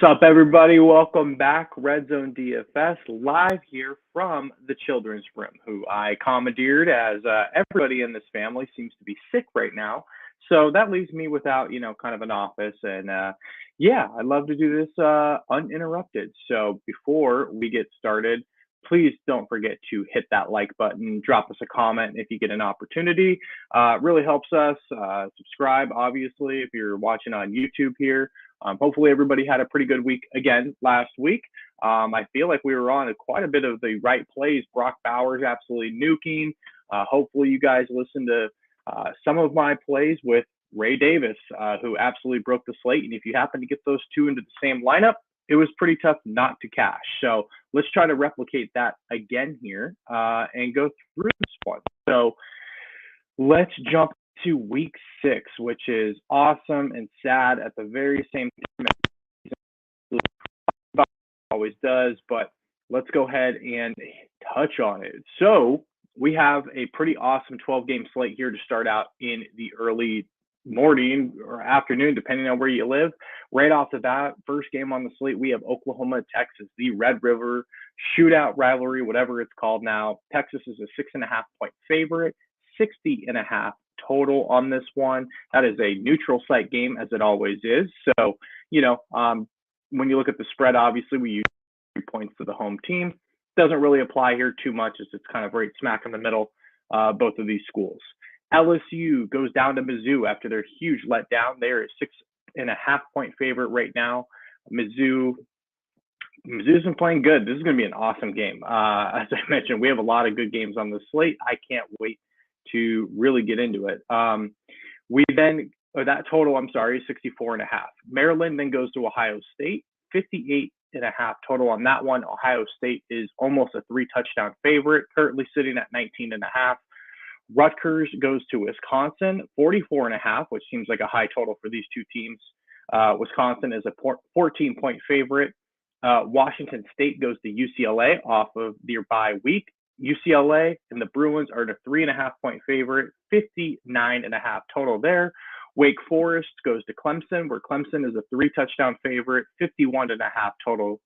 What's up, everybody? Welcome back. Red Zone DFS live here from the Children's Room, who I commandeered as everybody in this family seems to be sick right now. So that leaves me without, kind of an office. And yeah, I'd love to do this uninterrupted. So before we get started, please don't forget to hit that like button, drop us a comment if you get an opportunity. It really helps us. Subscribe, obviously, if you're watching on YouTube here. Hopefully everybody had a pretty good week again last week. I feel like we were on quite a bit of the right plays. Brock Bowers absolutely nuking. Hopefully you guys listened to some of my plays with Ray Davis, who absolutely broke the slate. And if you happen to get those two into the same lineup, it was pretty tough not to cash. So let's try to replicate that again here and go through this one. So let's jump to week 6, which is awesome and sad at the very same time. Always does, but let's go ahead and touch on it. So we have a pretty awesome 12-game slate here to start out in the early morning or afternoon, depending on where you live. Right off the bat, first game on the slate, we have Oklahoma, Texas, the Red River shootout rivalry, whatever it's called now. Texas is a 6.5-point favorite, 60.5 total on this one. That is a neutral site game, as it always is. So, when you look at the spread, obviously we use 3 points to the home team. Doesn't really apply here too much, as it's kind of right smack in the middle, both of these schools. LSU goes down to Mizzou after their huge letdown. They're a 6.5-point favorite right now. Mizzou's been playing good. This is going to be an awesome game. As I mentioned, we have a lot of good games on the slate. I can't wait to really get into it. That total, I'm sorry, 64.5. Maryland then goes to Ohio State, 58.5 total on that one. Ohio State is almost a 3-touchdown favorite, currently sitting at 19.5. Rutgers goes to Wisconsin, 44.5, which seems like a high total for these two teams. Wisconsin is a 14-point favorite. Washington State goes to UCLA off of their bye week. UCLA and the Bruins are the 3.5-point favorite, 59.5 total there. Wake Forest goes to Clemson, where Clemson is a 3-touchdown favorite, 51.5 total.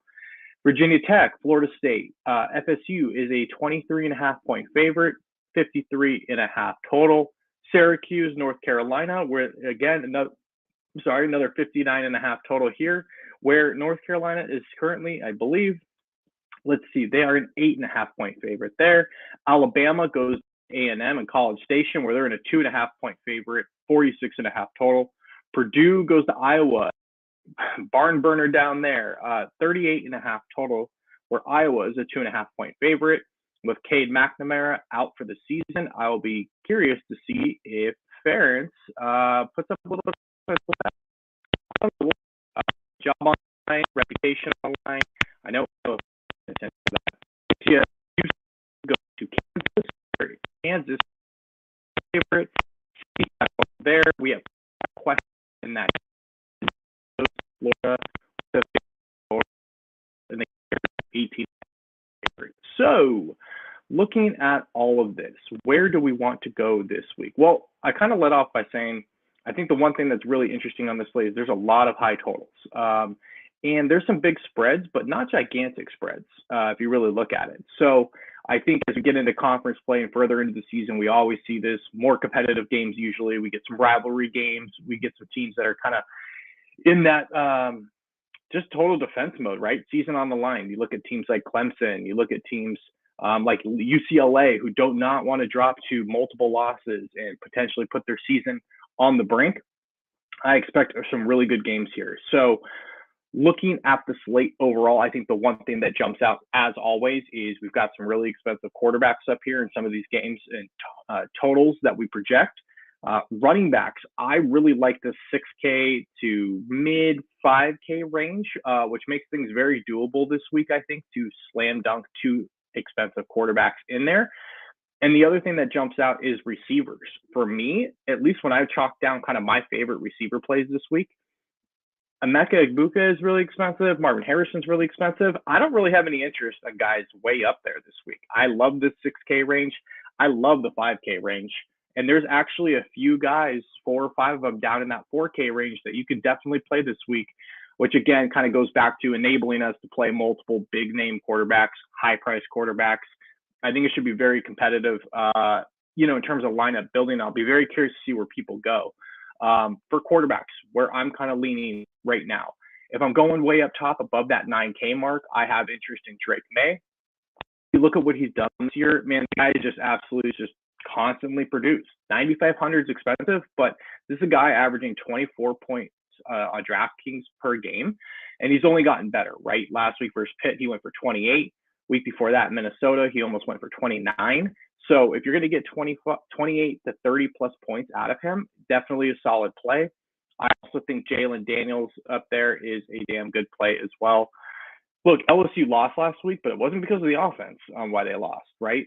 Virginia Tech, Florida State, FSU is a 23.5-point favorite, 53.5 total. Syracuse, North Carolina, where again another 59.5 total here, where North Carolina is currently, I believe, they are an 8.5-point favorite there. Alabama goes to A&M and College Station, where they're in a 2.5-point favorite, 46.5 total. Purdue goes to Iowa, barn burner down there, 38.5 total, where Iowa is a 2.5-point favorite. With Cade McNamara out for the season, I will be curious to see if Ferentz puts up a little bit of job on the line, reputation on the line. I know that you go to Kansas favorite there. We have a question in that Florida and they 18 favorite. So looking at all of this, where do we want to go this week? Well, I kind of led off by saying I think the one thing that's really interesting on this slate is there's a lot of high totals. And there's some big spreads, but not gigantic spreads, if you really look at it. So I think as we get into conference play and further into the season, we always see this more competitive games usually. We get some rivalry games. We get some teams that are kind of in that just total defense mode, right? Season on the line. You look at teams like Clemson. You look at teams like UCLA, who do not want to drop to multiple losses and potentially put their season on the brink. I expect some really good games here. So looking at the slate overall, I think the one thing that jumps out, as always, is we've got some really expensive quarterbacks up here in some of these games and totals that we project. Running backs, I really like the 6K to mid 5K range, which makes things very doable this week, I think, to slam dunk 2 expensive quarterbacks in there. And the other thing that jumps out is receivers. For me, at least when I've chalked down kind of my favorite receiver plays this week, Emeka Egbuka is really expensive. Marvin Harrison's really expensive. I don't really have any interest in guys way up there this week. I love this 6K range. I love the 5K range. And there's actually a few guys, 4 or 5 of them down in that 4K range that you can definitely play this week which again kind of goes back to enabling us to play multiple big name quarterbacks, high price quarterbacks. I think it should be very competitive, in terms of lineup building. I'll be very curious to see where people go. For quarterbacks, where I'm kind of leaning right now. If I'm going way up top above that 9K mark, I have interest in Drake May. You look at what he's done this year, man, the guy just absolutely just constantly produced. 9,500 is expensive, but this is a guy averaging 24 points on DraftKings per game, and he's only gotten better, right? Last week versus Pitt, he went for 28. Week before that, in Minnesota, he almost went for 29. So if you're going to get 28 to 30 plus points out of him, definitely a solid play. I also think Jalen Daniels up there is a damn good play as well. Look, LSU lost last week, but it wasn't because of the offense on why they lost, right?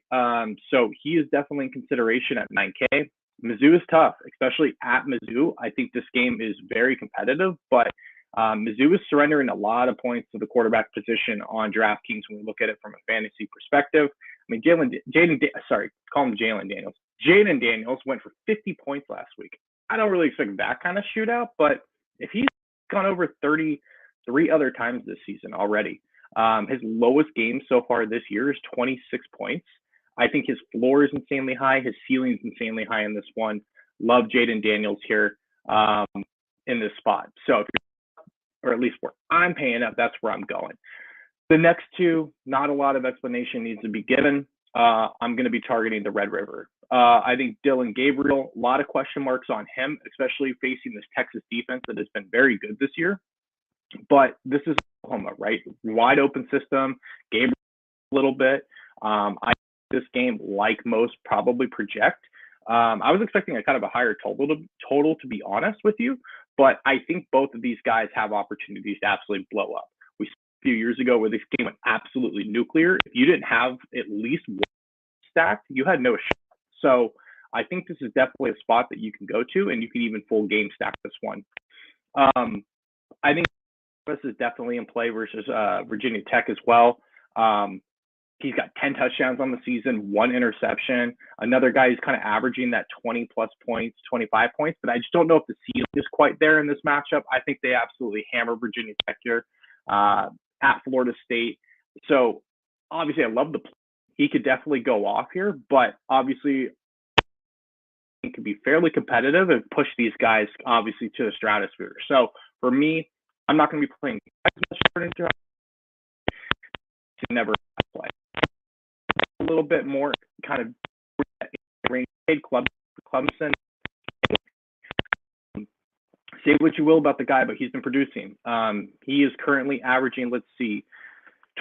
So he is definitely in consideration at 9K. Mizzou is tough, especially at Mizzou. I think this game is very competitive, but Mizzou is surrendering a lot of points to the quarterback position on DraftKings when we look at it from a fantasy perspective. I mean, call him Jalen Daniels. Jaden Daniels went for 50 points last week. I don't really expect that kind of shootout, but if he's gone over 33 other times this season already, his lowest game so far this year is 26 points. I think his floor is insanely high. His ceiling is insanely high in this one. Love Jaden Daniels here in this spot. So, or at least where I'm paying up, that's where I'm going. The next two, not a lot of explanation needs to be given. I'm going to be targeting the Red River. I think Dylan Gabriel, a lot of question marks on him, especially facing this Texas defense that has been very good this year. But this is Oklahoma, right? Wide open system. Gabriel a little bit. I this game, like most, probably project. I was expecting a kind of a higher total to be honest with you, but I think both of these guys have opportunities to absolutely blow up. We saw a few years ago where this game went absolutely nuclear. If you didn't have at least one stacked, you had no shot. So I think this is definitely a spot that you can go to, and you can even full game stack this one. I think this is definitely in play versus Virginia Tech as well. He's got 10 touchdowns on the season, 1 interception. Another guy who's kind of averaging that 20 plus points, 25 points, but I just don't know if the ceiling is quite there in this matchup. I think they absolutely hammer Virginia Tech here at Florida State. So obviously I love the play. He could definitely go off here, but obviously it could be fairly competitive and push these guys obviously to the stratosphere. So for me, I'm not going to be playing as much to never play. A little bit more kind of range Clemson. Say what you will about the guy, but he's been producing. He is currently averaging,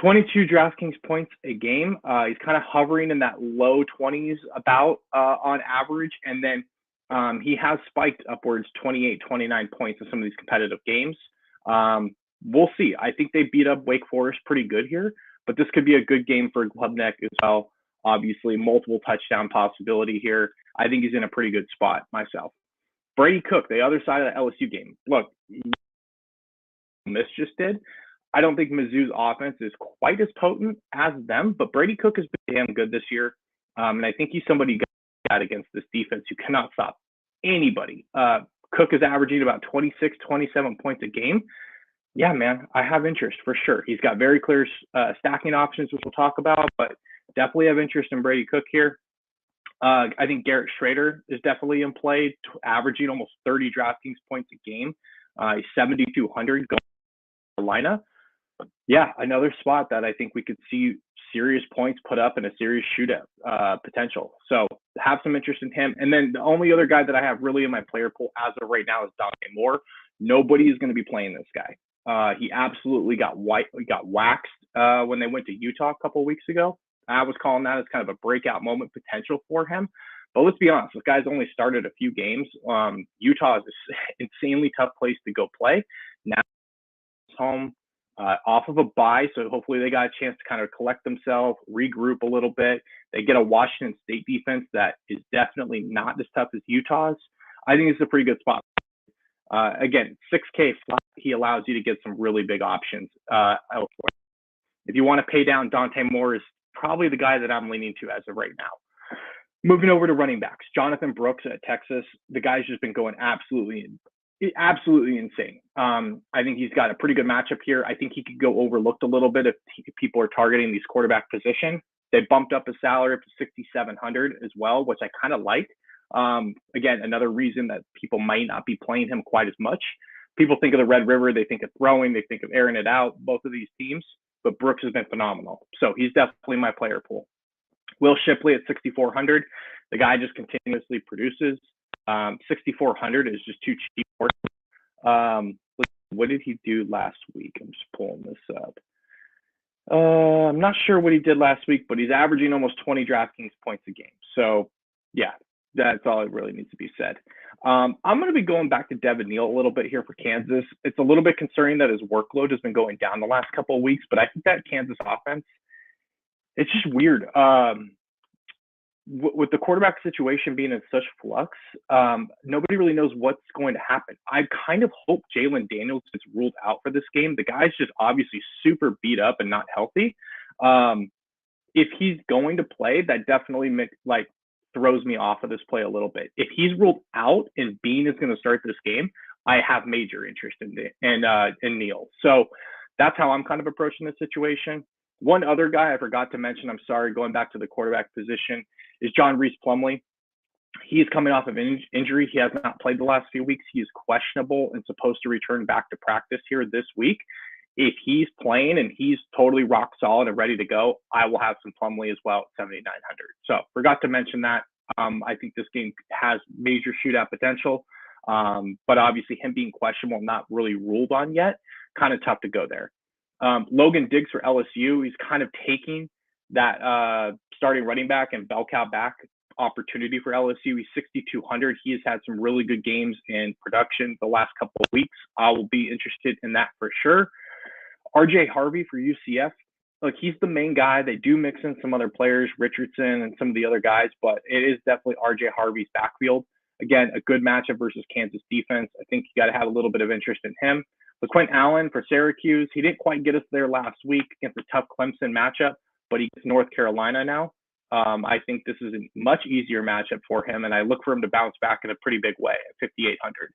22 DraftKings points a game. He's kind of hovering in that low 20s about on average. And then he has spiked upwards 28, 29 points in some of these competitive games. We'll see. I think they beat up Wake Forest pretty good here, but this could be a good game for Klubnik as well. Obviously, multiple touchdown possibility here. I think he's in a pretty good spot myself. Brady Cook, the other side of the LSU game. Look, Miss just did. I don't think Mizzou's offense is quite as potent as them, but Brady Cook has been damn good this year. And I think he's somebody you got against this defense who cannot stop anybody. Cook is averaging about 26, 27 points a game. Yeah, man, I have interest for sure. He's got very clear stacking options, which we'll talk about, but definitely have interest in Brady Cook here. I think Garrett Schrader is definitely in play, averaging almost 30 DraftKings points a game. He's 7,200 going to Carolina. Yeah, another spot that I think we could see serious points put up in a serious shootout potential. So have some interest in him. And then the only other guy that I have really in my player pool as of right now is Dante Moore. Nobody is going to be playing this guy. He absolutely got waxed when they went to Utah a couple of weeks ago. I was calling that as kind of a breakout moment potential for him. But let's be honest, this guy's only started a few games. Utah is an insanely tough place to go play. Now it's home off of a bye, so hopefully they got a chance to kind of collect themselves, regroup a little bit. They get a Washington State defense that is definitely not as tough as Utah's. I think it's a pretty good spot. Again, 6K flat, he allows you to get some really big options elsewhere. If you want to pay down, Dante Moore is probably the guy that I'm leaning to as of right now. Moving over to running backs, Jonathan Brooks at Texas. The guy's just been going absolutely Absolutely insane. I think he's got a pretty good matchup here. I think he could go overlooked a little bit if people are targeting these quarterback position. They bumped up his salary up to 6,700 as well, which I kind of like. Again, another reason that people might not be playing him quite as much. People think of the Red River, they think of throwing, they think of airing it out, both of these teams, but Brooks has been phenomenal. So he's definitely my player pool. Will Shipley at 6,400. The guy just continuously produces. 6,400 is just too cheap for him. What did he do last week? I'm just pulling this up. I'm not sure what he did last week, but he's averaging almost 20 DraftKings points a game. So, yeah, that's all it really needs to be said. I'm going to be going back to Devin Neal a little bit here for Kansas. It's a little bit concerning that his workload has been going down the last couple of weeks, but I think that Kansas offense, it's just weird. With the quarterback situation being in such flux, nobody really knows what's going to happen. I kind of hope Jalen Daniels is ruled out for this game. The guy's just obviously super beat up and not healthy. If he's going to play, that definitely throws me off of this play a little bit. If he's ruled out and Bean is going to start this game, I have major interest in Neal. So that's how I'm kind of approaching the situation. One other guy I forgot to mention, I'm sorry, going back to the quarterback position, is John Reese Plumlee. He's coming off of injury. He has not played the last few weeks. He is questionable and supposed to return back to practice here this week. If he's playing and he's totally rock solid and ready to go, I will have some Plumlee as well at 7,900. So forgot to mention that. I think this game has major shootout potential, but obviously him being questionable, not really ruled on yet, kind of tough to go there. Logan Diggs for LSU, he's kind of taking that starting running back and bell cow back opportunity for LSU. He's 6,200. He has had some really good games in production the last couple of weeks. I will be interested in that for sure. RJ Harvey for UCF. Look, he's the main guy. They do mix in some other players, Richardson and some of the other guys, but it is definitely RJ Harvey's backfield. Again, a good matchup versus Kansas defense. I think you got to have a little bit of interest in him. LaQuint Allen for Syracuse. He didn't quite get us there last week against a tough Clemson matchup, but he gets North Carolina now. I think this is a much easier matchup for him, and I look for him to bounce back in a pretty big way at 5,800.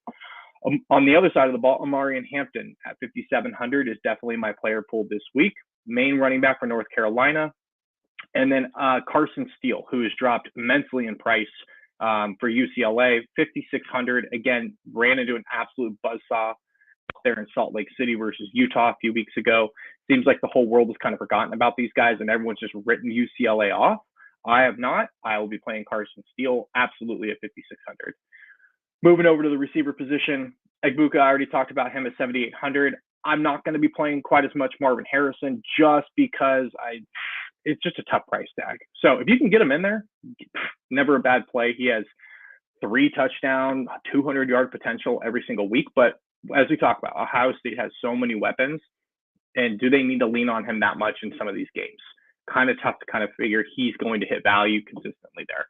On the other side of the ball, Amarian Hampton at 5,700 is definitely my player pool this week. Main running back for North Carolina. And then Carson Steele, who has dropped immensely in price for UCLA, 5,600. Again, ran into an absolute buzzsaw there in Salt Lake City versus Utah a few weeks ago. Seems like the whole world has kind of forgotten about these guys and everyone's just written UCLA off. I have not. I will be playing Carson Steele absolutely at 5,600. Moving over to the receiver position, Egbuka, I already talked about him at 7,800. I'm not going to be playing quite as much Marvin Harrison just because it's just a tough price tag. So if you can get him in there, never a bad play. He has 3 touchdown, 200-yard potential every single week. But as we talk about, Ohio State has so many weapons, and do they need to lean on him that much in some of these games? Kind of tough to kind of figure he's going to hit value consistently there.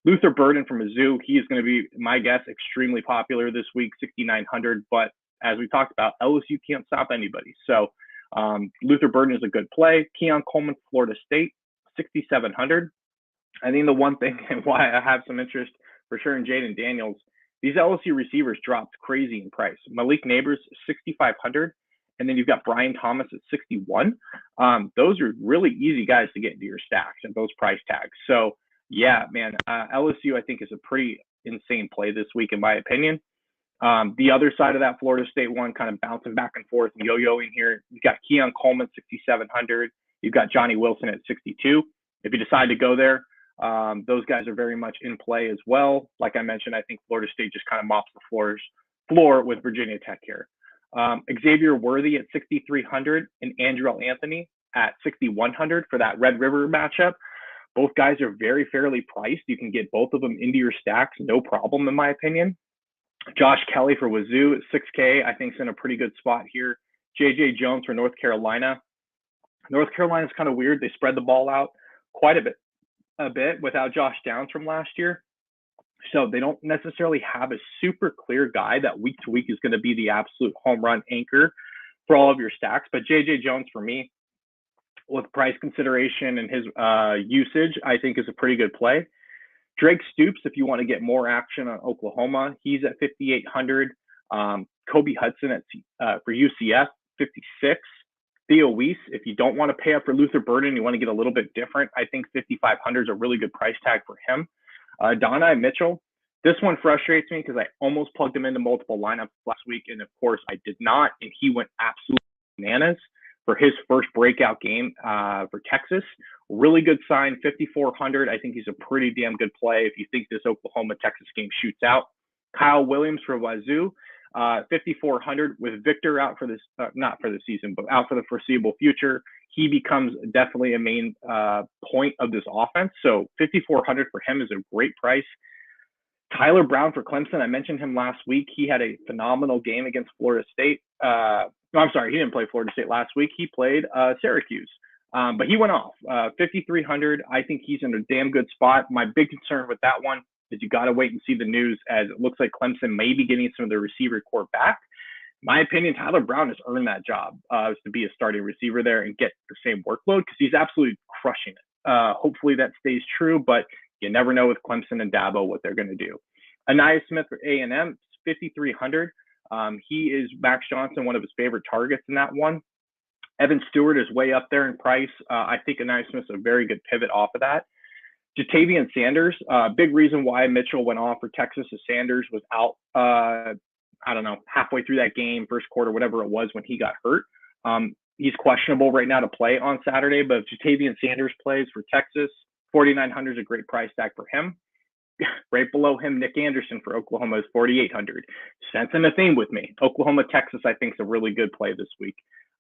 Luther Burden from Mizzou, he is going to be, my guess, extremely popular this week, 6,900. But as we talked about, LSU can't stop anybody. So Luther Burden is a good play. Keon Coleman, Florida State, 6,700. I think the one thing and why I have some interest for sure in Jaden Daniels, these LSU receivers dropped crazy in price. Malik Neighbors, 6,500. And then you've got Brian Thomas at 61. Those are really easy guys to get into your stacks at those price tags. So, yeah, man, LSU I think is a pretty insane play this week in my opinion. The other side of that Florida State one kind of bouncing back and forth and yo-yoing here. You've got Keon Coleman, 6,700. You've got Johnny Wilson at 62. If you decide to go there, those guys are very much in play as well. Like I mentioned, I think Florida State just kind of mops the floor with Virginia Tech here. Xavier Worthy at 6,300 and Andrew L. Anthony at 6,100 for that Red River matchup. Both guys are very fairly priced. You can get both of them into your stacks, no problem in my opinion. Josh Kelly for Wazoo at 6K, I think is in a pretty good spot here. J.J. Jones for North Carolina. North Carolina is kind of weird. They spread the ball out quite a bit without Josh Downs from last year. So they don't necessarily have a super clear guy that week to week is going to be the absolute home run anchor for all of your stacks. But J.J. Jones for me, with price consideration and his usage, I think is a pretty good play. Drake Stoops, if you want to get more action on Oklahoma, he's at 5,800. Kobe Hudson for UCF, 56. Theo Weiss, if you don't want to pay up for Luther Burden, you want to get a little bit different, I think 5,500 is a really good price tag for him. Donai Mitchell, this one frustrates me because I almost plugged him into multiple lineups last week, and of course I did not, and he went absolutely bananas for his first breakout game for Texas. Really good sign, 5,400. I think he's a pretty damn good play if you think this Oklahoma-Texas game shoots out. Kyle Williams for Wazoo, 5,400 with Victor out for this, not for the season, but out for the foreseeable future. He becomes definitely a main point of this offense. So 5,400 for him is a great price. Tyler Brown for Clemson, I mentioned him last week. He had a phenomenal game against Florida State. No, I'm sorry, he didn't play Florida State last week. He played Syracuse. But he went off 5,300. I think he's in a damn good spot. My big concern with that one is you got to wait and see the news, as it looks like Clemson may be getting some of the receiver core back. In my opinion, Tyler Brown has earned that job to be a starting receiver there and get the same workload because he's absolutely crushing it. Hopefully that stays true, but you never know with Clemson and Dabo what they're going to do. Anaya Smith for A&M, 5,300. He is Max Johnson, one of his favorite targets in that one. Evan Stewart is way up there in price. I think Anaya Smith's a very good pivot off of that. Jatavian Sanders, big reason why Mitchell went off for Texas is Sanders was out, halfway through that game, first quarter, whatever it was when he got hurt. He's questionable right now to play on Saturday, but if Jatavian Sanders plays for Texas, 4,900 is a great price tag for him. Right below him, Nick Anderson for Oklahoma is 4,800. Sensing a theme with me. Oklahoma, Texas, I think is a really good play this week.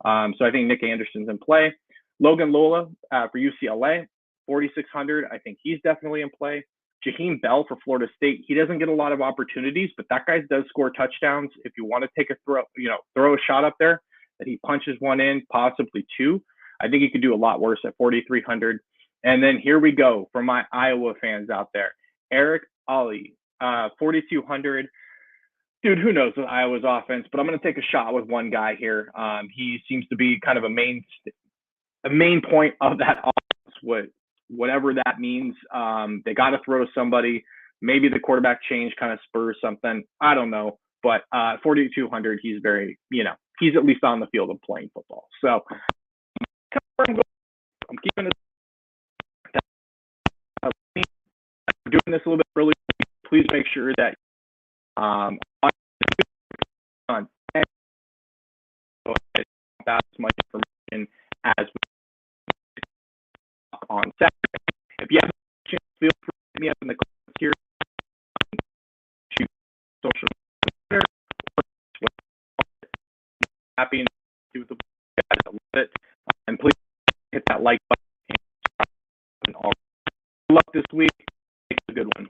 So I think Nick Anderson's in play. Logan Lola for UCLA, 4,600. I think he's definitely in play. Jaheim Bell for Florida State. He doesn't get a lot of opportunities, but that guy does score touchdowns. If you want to take a throw a shot up there, that he punches one in, possibly two. I think he could do a lot worse at 4,300. And then here we go for my Iowa fans out there. Eric Ali, 4,200. Dude, who knows with Iowa's offense, but I'm going to take a shot with one guy here. He seems to be kind of a main point of that offense, whatever that means. They got to throw to somebody. Maybe the quarterback change kind of spurs something. I don't know. But 4,200, he's very, he's at least on the field of playing football. So I'm keeping it. Doing this a little bit early. Please make sure that on about as much information as we on Saturday. If you have a chance, feel free to hit me up in the comments here to social media. Happy to with the guys that love it, and please hit that like button and all. Good luck this week. It's a good one.